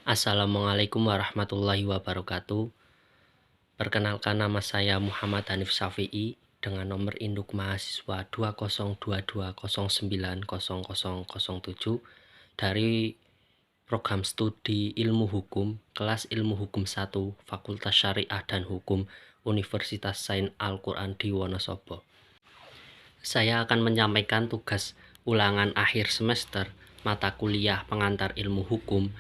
Assalamualaikum warahmatullahi wabarakatuh. Perkenalkan, nama saya Muhammad Hanif Syafi'i dengan nomor induk mahasiswa 20220900007 dari program studi Ilmu Hukum, kelas Ilmu Hukum 1, Fakultas Syariah dan Hukum, Universitas Sains Al-Quran di Wonosobo. Saya akan menyampaikan tugas ulangan akhir semester mata kuliah pengantar ilmu hukum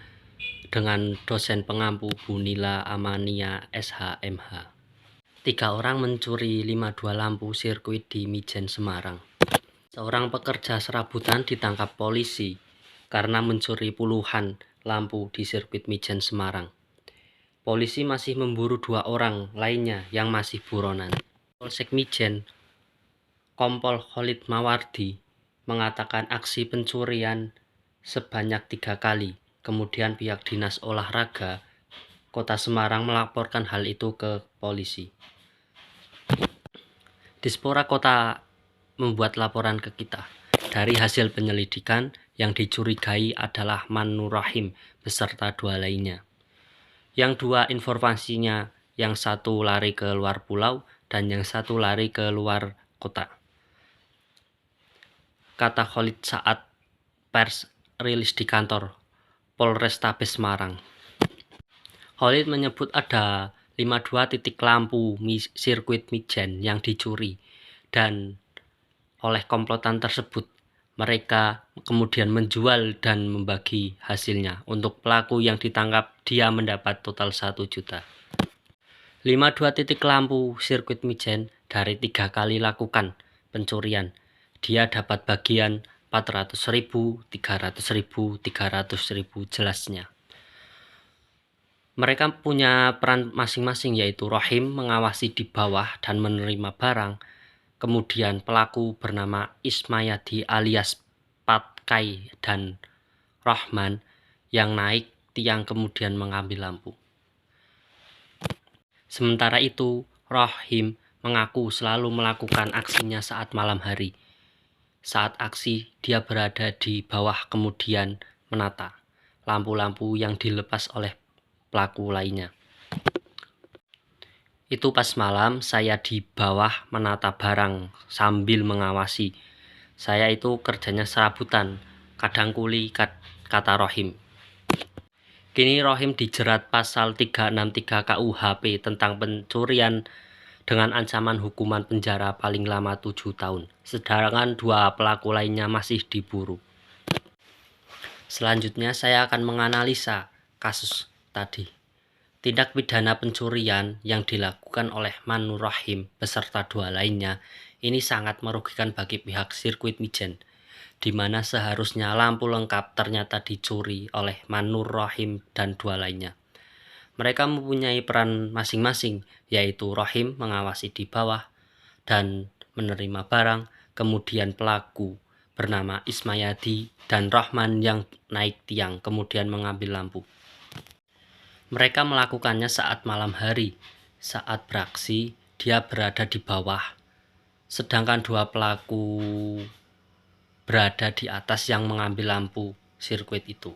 dengan dosen pengampu Bu Nila Amania SHMH. 3 orang mencuri 52 lampu sirkuit di Mijen, Semarang. Seorang pekerja serabutan ditangkap polisi karena mencuri puluhan lampu di sirkuit Mijen, Semarang. Polisi masih memburu 2 orang lainnya yang masih buronan. Polsek Mijen, Kompol Khalid Mawardi, mengatakan aksi pencurian sebanyak 3 kali. Kemudian pihak Dinas Olahraga Kota Semarang melaporkan hal itu ke polisi. Dispora Kota membuat laporan ke kita. Dari hasil penyelidikan, yang dicurigai adalah Man Nur Rahim beserta 2 lainnya. Yang 2 informasinya, yang 1 lari ke luar pulau dan yang 1 lari ke luar kota, kata Khalid saat pers rilis di kantor Polrestabes Semarang. Khalid menyebut ada 52 titik lampu sirkuit Mijen yang dicuri, dan oleh komplotan tersebut mereka kemudian menjual dan membagi hasilnya. Untuk pelaku yang ditangkap, dia mendapat total 1 juta. 52 titik lampu sirkuit Mijen dari 3 kali lakukan pencurian, dia dapat bagian 400.000, 300.000, 300.000 jelasnya. Mereka punya peran masing-masing, yaitu Rahim mengawasi di bawah dan menerima barang. Kemudian pelaku bernama Ismayadi alias Patkai dan Rahman yang naik tiang kemudian mengambil lampu. Sementara itu, Rahim mengaku selalu melakukan aksinya saat malam hari. Saat aksi, dia berada di bawah kemudian menata lampu-lampu yang dilepas oleh pelaku lainnya. Itu pas malam, saya di bawah menata barang sambil mengawasi. Saya itu kerjanya serabutan, kadang kuli, kata Rahim. Kini Rahim dijerat pasal 363 KUHP tentang pencurian dengan ancaman hukuman penjara paling lama 7 tahun. Sedangkan 2 pelaku lainnya masih diburu. Selanjutnya saya akan menganalisa kasus tadi. Tindak pidana pencurian yang dilakukan oleh Man Nur Rahim beserta 2 lainnya ini sangat merugikan bagi pihak sirkuit Mijen, di mana seharusnya lampu lengkap ternyata dicuri oleh Man Nur Rahim dan 2 lainnya. Mereka mempunyai peran masing-masing, yaitu Rahim mengawasi di bawah dan menerima barang, kemudian pelaku bernama Ismayadi dan Rahman yang naik tiang kemudian mengambil lampu. Mereka melakukannya saat malam hari. Saat beraksi, dia berada di bawah, sedangkan 2 pelaku berada di atas yang mengambil lampu sirkuit itu.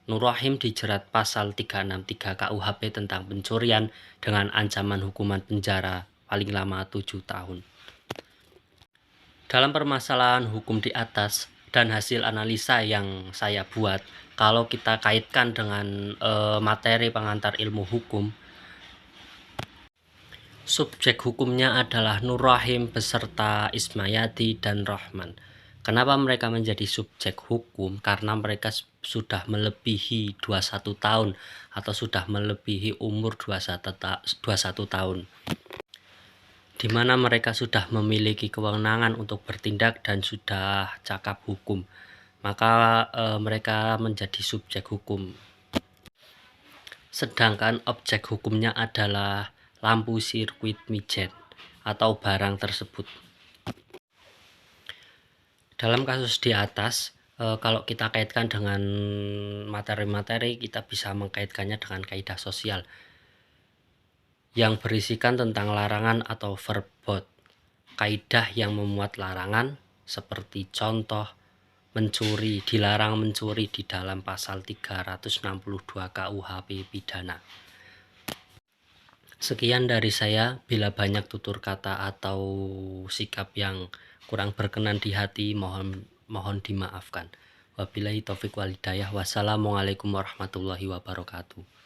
Nur Rahim dijerat pasal 363 KUHP tentang pencurian dengan ancaman hukuman penjara paling lama 7 tahun. Dalam permasalahan hukum di atas dan hasil analisa yang saya buat, kalau kita kaitkan dengan materi pengantar ilmu hukum, subjek hukumnya adalah Nur Rahim beserta Ismayadi dan Rahman. Kenapa mereka menjadi subjek hukum? Karena mereka sudah melebihi 21 tahun atau sudah melebihi umur 21 tahun, di mana mereka sudah memiliki kewenangan untuk bertindak dan sudah cakap hukum. Maka mereka menjadi subjek hukum. Sedangkan objek hukumnya adalah lampu sirkuit Mijen atau barang tersebut. Dalam kasus di atas, kalau kita kaitkan dengan materi-materi, kita bisa mengkaitkannya dengan kaidah sosial yang berisikan tentang larangan atau verbot. Kaidah yang memuat larangan seperti contoh mencuri, dilarang mencuri di dalam pasal 362 KUHP pidana. Sekian dari saya. Bila banyak tutur kata atau sikap yang kurang berkenan di hati, mohon dimaafkan. Wabillahi taufiq wal hidayah. Wassalamualaikum warahmatullahi wabarakatuh.